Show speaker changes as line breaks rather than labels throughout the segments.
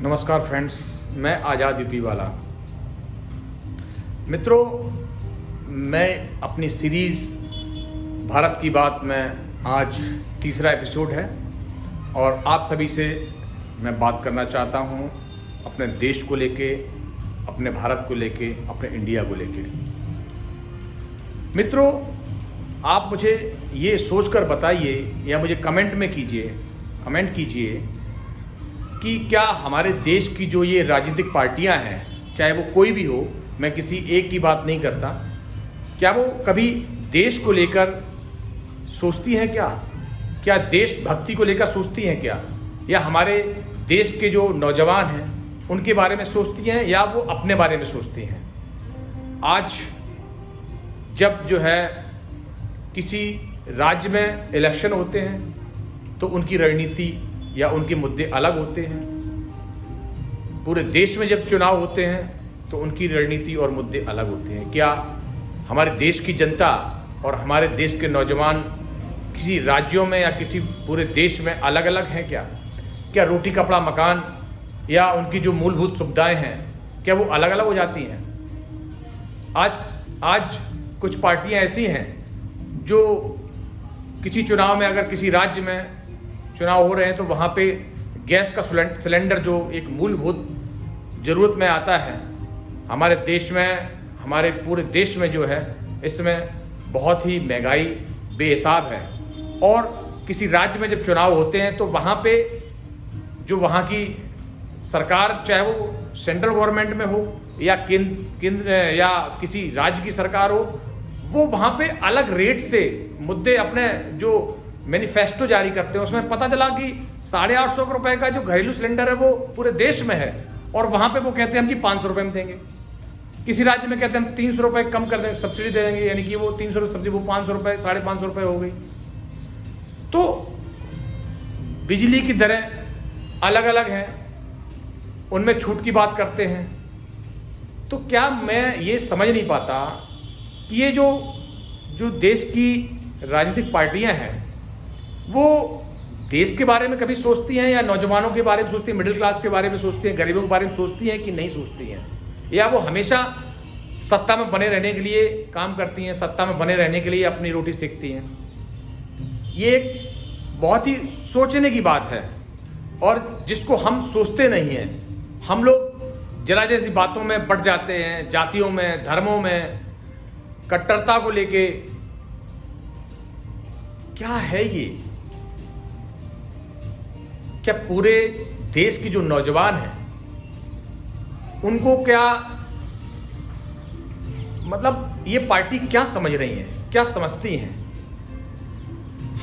नमस्कार फ्रेंड्स, मैं आज़ाद यूपी वाला। मित्रों, मैं अपनी सीरीज़ भारत की बात में आज तीसरा एपिसोड है और आप सभी से मैं बात करना चाहता हूं अपने देश को लेके, अपने भारत को लेके, अपने इंडिया को लेके। मित्रों, आप मुझे ये सोचकर बताइए या मुझे कमेंट कीजिए कि क्या हमारे देश की जो ये राजनीतिक पार्टियां हैं, चाहे वो कोई भी हो, मैं किसी एक की बात नहीं करता, क्या वो कभी देश को लेकर सोचती हैं क्या देशभक्ति को लेकर सोचती हैं क्या, या हमारे देश के जो नौजवान हैं उनके बारे में सोचती हैं या वो अपने बारे में सोचती हैं। आज जब जो है किसी राज्य में इलेक्शन होते हैं तो उनकी रणनीति या उनके मुद्दे अलग होते हैं। पूरे देश में जब चुनाव होते हैं तो उनकी रणनीति और मुद्दे अलग होते हैं। क्या हमारे देश की जनता और हमारे देश के नौजवान किसी राज्यों में या किसी पूरे देश में अलग अलग हैं क्या रोटी कपड़ा मकान या उनकी जो मूलभूत सुविधाएं हैं, क्या वो अलग अलग हो जाती हैं? आज कुछ पार्टियां ऐसी हैं जो किसी चुनाव में, अगर किसी राज्य में चुनाव हो रहे हैं तो वहाँ पे गैस का सिलेंडर जो एक मूलभूत ज़रूरत में आता है हमारे देश में, हमारे पूरे देश में जो है, इसमें बहुत ही महंगाई बेहिसाब है। और किसी राज्य में जब चुनाव होते हैं तो वहाँ पे जो वहाँ की सरकार, चाहे वो सेंट्रल गवर्नमेंट में हो या केंद्र या किसी राज्य की सरकार हो, वो वहाँ पे अलग रेट से मुद्दे अपने जो मैनिफेस्टो जारी करते हैं। उसमें पता चला कि 850 रुपये का जो घरेलू सिलेंडर है वो पूरे देश में है और वहाँ पे वो कहते हैं हम जी 500 रुपये में देंगे। किसी राज्य में कहते हैं हम 300 रुपये कम कर देंगे, सब्सिडी दे देंगे, यानी कि वो 300 रुपये सब्सिडी वो 500 रुपये 550 रुपये हो गई। तो बिजली की दरें अलग अलग हैं, उनमें छूट की बात करते हैं। तो क्या मैं ये समझ नहीं पाता कि ये जो देश की राजनीतिक पार्टियां हैं वो देश के बारे में कभी सोचती हैं या नौजवानों के बारे में सोचती हैं, मिडिल क्लास के बारे में सोचती हैं, गरीबों के बारे में सोचती हैं कि नहीं सोचती हैं? या वो हमेशा सत्ता में बने रहने के लिए काम करती हैं, सत्ता में बने रहने के लिए अपनी रोटी सेकती हैं? ये एक बहुत ही सोचने की बात है और जिसको हम सोचते नहीं हैं। हम लोग जरा जैसी बातों में बढ़ जाते हैं, जातियों में, धर्मों में, कट्टरता को लेके। क्या है ये? क्या पूरे देश की जो नौजवान हैं उनको क्या, मतलब ये पार्टी क्या समझ रही है, क्या समझती हैं?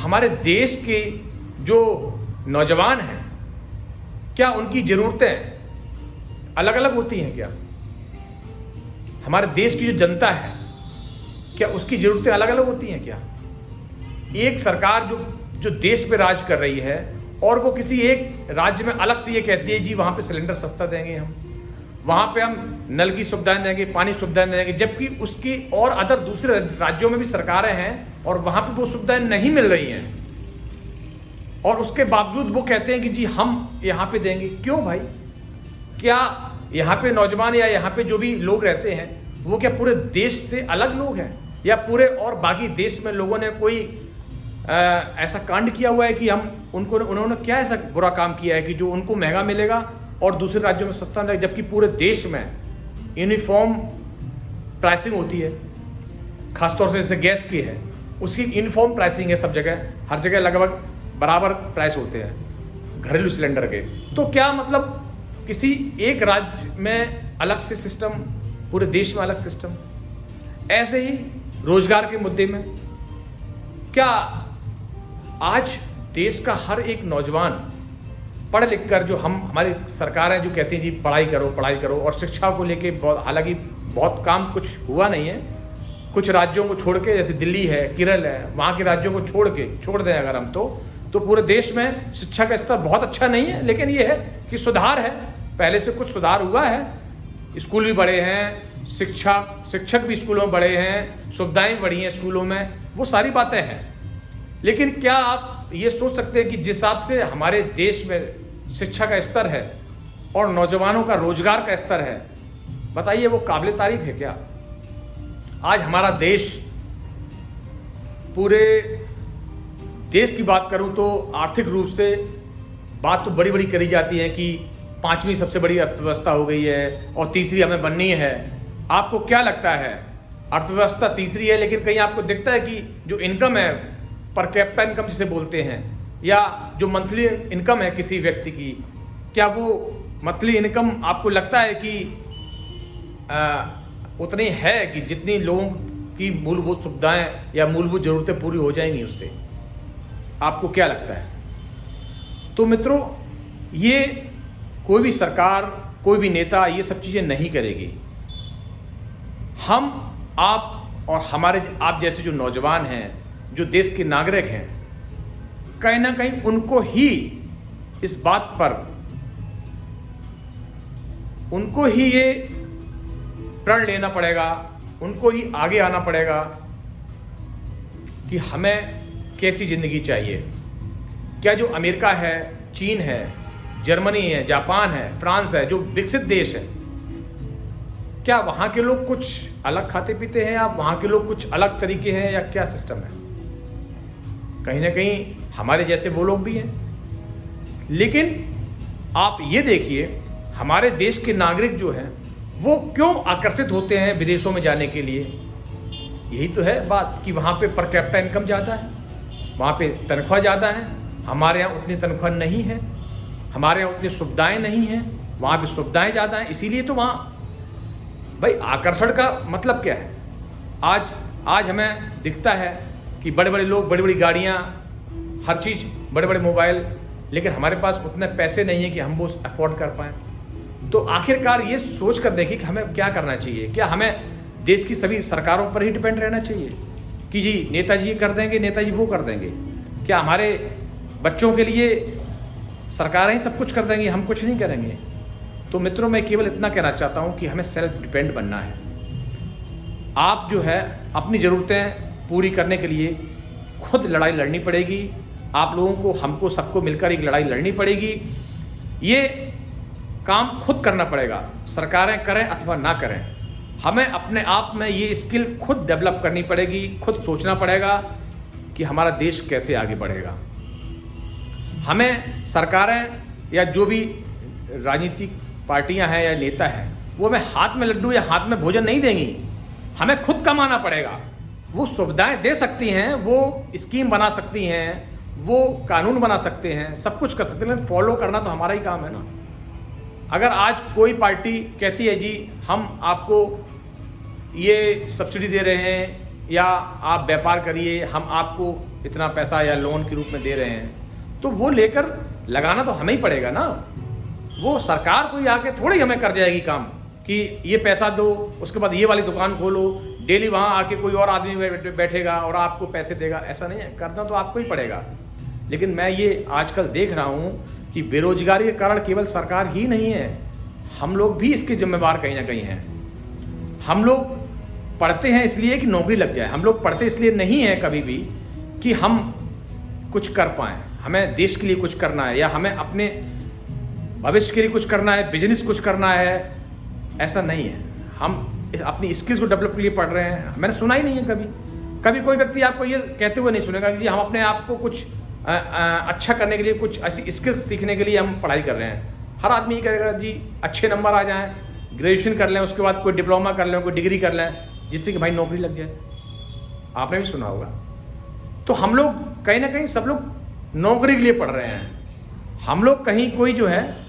हमारे देश के जो नौजवान हैं, क्या उनकी ज़रूरतें अलग अलग होती हैं क्या? हमारे देश की जो जनता है, क्या उसकी ज़रूरतें अलग अलग होती हैं क्या? एक सरकार जो देश पे राज कर रही है और वो किसी एक राज्य में अलग से ये कहती है जी वहाँ पे सिलेंडर सस्ता देंगे, हम वहाँ पे हम नल की सुविधाएं देंगे, पानी की सुविधाएं देंगे, जबकि उसकी और अदर दूसरे राज्यों में भी सरकारें हैं और वहाँ पे वो सुविधाएं नहीं मिल रही हैं और उसके बावजूद वो कहते हैं कि जी हम यहाँ पे देंगे। क्यों भाई? क्या यहाँ पे नौजवान या यहाँ पे जो भी लोग रहते हैं वो क्या पूरे देश से अलग लोग हैं, या पूरे और बाकी देश में लोगों ने कोई ऐसा कांड किया हुआ है कि उन्होंने क्या ऐसा बुरा काम किया है कि जो उनको महंगा मिलेगा और दूसरे राज्यों में सस्ता मिलेगा, जबकि पूरे देश में यूनिफॉर्म प्राइसिंग होती है। खासतौर से जैसे गैस की है, उसकी यूनिफॉर्म प्राइसिंग है सब जगह, हर जगह लगभग बराबर प्राइस होते हैं घरेलू सिलेंडर के। तो क्या मतलब किसी एक राज्य में अलग से सिस्टम, पूरे देश में अलग सिस्टम? ऐसे ही रोजगार के मुद्दे में क्या आज देश का हर एक नौजवान पढ़ लिख कर, जो हमारी सरकारें जो कहती हैं जी पढ़ाई करो और शिक्षा को लेके हालांकि बहुत काम कुछ हुआ नहीं है, कुछ राज्यों को छोड़ के, जैसे दिल्ली है, केरल है, वहाँ के राज्यों को छोड़ दें अगर हम तो पूरे देश में शिक्षा का स्तर बहुत अच्छा नहीं है। लेकिन ये है कि सुधार है, पहले से कुछ सुधार हुआ है, स्कूल भी बड़े हैं, शिक्षक भी स्कूलों में बड़े हैं, सुविधाएं भी बढ़ी हैं स्कूलों में, वो सारी बातें हैं। लेकिन क्या आप ये सोच सकते हैं कि जिस हिसाब से हमारे देश में शिक्षा का स्तर है और नौजवानों का रोजगार का स्तर है, बताइए वो काबिल तारीफ है क्या? आज हमारा देश, पूरे देश की बात करूं तो आर्थिक रूप से बात तो बड़ी बड़ी करी जाती है कि 5वीं सबसे बड़ी अर्थव्यवस्था हो गई है और तीसरी हमें बननी है। आपको क्या लगता है, अर्थव्यवस्था तीसरी है, लेकिन कहीं आपको दिखता है कि जो इनकम है, पर कैपिटा इनकम जिसे बोलते हैं, या जो मंथली इनकम है किसी व्यक्ति की, क्या वो मंथली इनकम आपको लगता है कि उतनी है कि जितनी लोगों की मूलभूत सुविधाएं या मूलभूत ज़रूरतें पूरी हो जाएंगी उससे? आपको क्या लगता है? तो मित्रों, ये कोई भी सरकार, कोई भी नेता ये सब चीज़ें नहीं करेगी। हम, आप और हमारे आप जैसे जो नौजवान हैं, जो देश के नागरिक हैं, कहीं ना कहीं उनको ही इस बात पर, उनको ही ये प्रण लेना पड़ेगा, उनको ही आगे आना पड़ेगा कि हमें कैसी ज़िंदगी चाहिए। क्या जो अमेरिका है, चीन है, जर्मनी है, जापान है, फ्रांस है, जो विकसित देश है, क्या वहाँ के लोग कुछ अलग खाते पीते हैं, या वहाँ के लोग कुछ अलग तरीके हैं, या क्या सिस्टम है? कहीं ना कहीं हमारे जैसे वो लोग भी हैं। लेकिन आप ये देखिए, हमारे देश के नागरिक जो हैं वो क्यों आकर्षित होते हैं विदेशों में जाने के लिए? यही तो है बात कि वहाँ पे पर कैपिटा इनकम ज़्यादा है, वहाँ पे तनख्वाह ज़्यादा है। हमारे यहाँ उतनी तनख्वाह नहीं है, हमारे यहाँ उतनी सुविधाएं नहीं हैं, वहाँ पे सुविधाएं ज़्यादा हैं। इसीलिए तो वहाँ भाई आकर्षण का मतलब क्या है? आज हमें दिखता है कि बड़े बड़े लोग, बड़ी बड़ी गाड़ियाँ, हर चीज़, बड़े बड़े मोबाइल, लेकिन हमारे पास उतने पैसे नहीं है कि हम वो अफोर्ड कर पाएँ। तो आखिरकार ये सोच कर देखिए कि हमें क्या करना चाहिए। क्या हमें देश की सभी सरकारों पर ही डिपेंड रहना चाहिए कि जी नेताजी ये कर देंगे, नेताजी वो कर देंगे? क्या हमारे बच्चों के लिए सरकारें ही सब कुछ कर देंगी, हम कुछ नहीं करेंगे? तो मित्रों, मैं केवल इतना कहना चाहता हूँ कि हमें सेल्फ डिपेंड बनना है। आप जो है अपनी ज़रूरतें पूरी करने के लिए खुद लड़ाई लड़नी पड़ेगी। आप लोगों को, हमको, सबको मिलकर एक लड़ाई लड़नी पड़ेगी। ये काम खुद करना पड़ेगा, सरकारें करें अथवा ना करें। हमें अपने आप में ये स्किल खुद डेवलप करनी पड़ेगी, खुद सोचना पड़ेगा कि हमारा देश कैसे आगे बढ़ेगा। हमें सरकारें या जो भी राजनीतिक पार्टियां हैं या नेता हैं, वो हमें हाथ में लड्डू या हाथ में भोजन नहीं देंगी। हमें खुद कमाना पड़ेगा। वो सुविधाएं दे सकती हैं, वो स्कीम बना सकती हैं, वो कानून बना सकते हैं, सब कुछ कर सकते हैं, लेकिन फॉलो करना तो हमारा ही काम है ना। अगर आज कोई पार्टी कहती है जी हम आपको ये सब्सिडी दे रहे हैं, या आप व्यापार करिए, हम आपको इतना पैसा या लोन के रूप में दे रहे हैं, तो वो लेकर लगाना तो हमें ही पड़ेगा ना। वो सरकार कोई आके थोड़ी हमें कर जाएगी काम कि ये पैसा दो, उसके बाद ये वाली दुकान खोलो, डेली वहाँ आके कोई और आदमी बैठेगा और आपको पैसे देगा। ऐसा नहीं है, करना तो आपको ही पड़ेगा। लेकिन मैं ये आजकल देख रहा हूँ कि बेरोजगारी के कारण केवल सरकार ही नहीं है, हम लोग भी इसके जिम्मेवार कहीं ना कहीं हैं। हम लोग पढ़ते हैं इसलिए कि नौकरी लग जाए, हम लोग पढ़ते इसलिए नहीं हैं कभी भी कि हम कुछ कर पाएँ। हमें देश के लिए कुछ करना है, या हमें अपने भविष्य के लिए कुछ करना है, बिजनेस कुछ करना है, ऐसा नहीं है। हम अपनी स्किल्स को डेवलप के लिए पढ़ रहे हैं। मैंने सुना ही नहीं है कभी कोई व्यक्ति आपको ये कहते हुए नहीं सुनेगा कि जी हम अपने आप को कुछ अच्छा करने के लिए, कुछ ऐसी स्किल्स सीखने के लिए हम पढ़ाई कर रहे हैं। हर आदमी ये कहेगा जी अच्छे नंबर आ जाएं, ग्रेजुएशन कर लें, उसके बाद कोई डिप्लोमा कर लें, कोई डिग्री कर लें, जिससे कि भाई नौकरी लग जाए। आपने भी सुना होगा। तो हम लोग कहीं ना कहीं सब लोग नौकरी के लिए पढ़ रहे हैं, हम लोग कहीं कोई जो है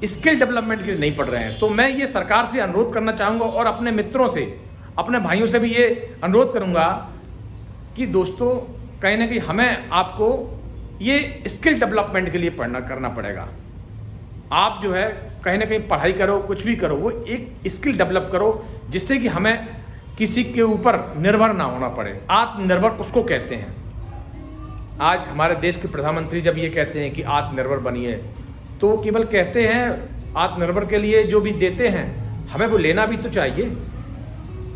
स्किल डेवलपमेंट के लिए नहीं पढ़ रहे हैं। तो मैं ये सरकार से अनुरोध करना चाहूँगा और अपने मित्रों से, अपने भाइयों से भी ये अनुरोध करूँगा कि दोस्तों कहीं ना कहीं हमें आपको ये स्किल डेवलपमेंट के लिए करना पड़ेगा। आप जो है कहीं ना कहीं पढ़ाई करो, कुछ भी करो, वो एक स्किल डेवलप करो जिससे कि हमें किसी के ऊपर निर्भर ना होना पड़े। आत्मनिर्भर उसको कहते हैं। आज हमारे देश के प्रधानमंत्री जब ये कहते हैं कि आत्मनिर्भर बनिए, तो वो केवल कहते हैं आत्मनिर्भर के लिए जो भी देते हैं हमें वो लेना भी तो चाहिए।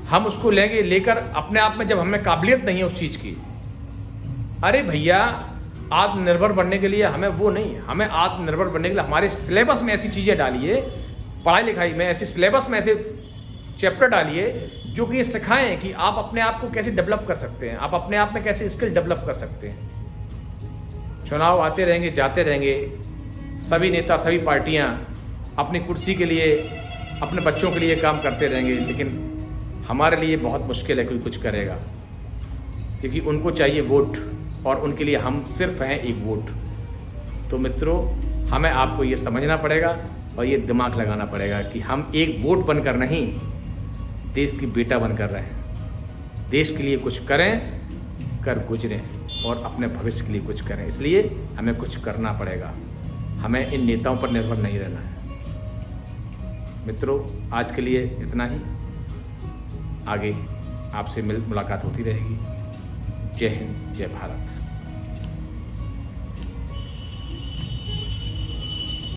हम उसको लेंगे, लेकर अपने आप में जब हमें काबिलियत नहीं है उस चीज़ की, अरे भैया आत्मनिर्भर बनने के लिए हमें वो नहीं, हमें आत्मनिर्भर बनने के लिए हमारे सिलेबस में ऐसी चीज़ें डालिए, पढ़ाई लिखाई में ऐसे सिलेबस में ऐसे चैप्टर डालिए जो कि ये सिखाएं कि आप अपने आप को कैसे डेवलप कर सकते हैं, आप अपने आप में कैसे स्किल डेवलप कर सकते हैं। चुनाव आते रहेंगे, जाते रहेंगे, सभी नेता, सभी पार्टियां अपनी कुर्सी के लिए, अपने बच्चों के लिए काम करते रहेंगे, लेकिन हमारे लिए बहुत मुश्किल है कोई कुछ करेगा, क्योंकि उनको चाहिए वोट और उनके लिए हम सिर्फ हैं एक वोट। तो मित्रों, हमें आपको ये समझना पड़ेगा और ये दिमाग लगाना पड़ेगा कि हम एक वोट बनकर नहीं, देश की बेटा बनकर रहें, देश के लिए कुछ करें, कर गुजरें और अपने भविष्य के लिए कुछ करें। इसलिए हमें कुछ करना पड़ेगा, हमें इन नेताओं पर निर्भर नहीं रहना है। मित्रों, आज के लिए इतना ही, आगे आपसे मुलाकात होती रहेगी। जय हिंद, जय भारत।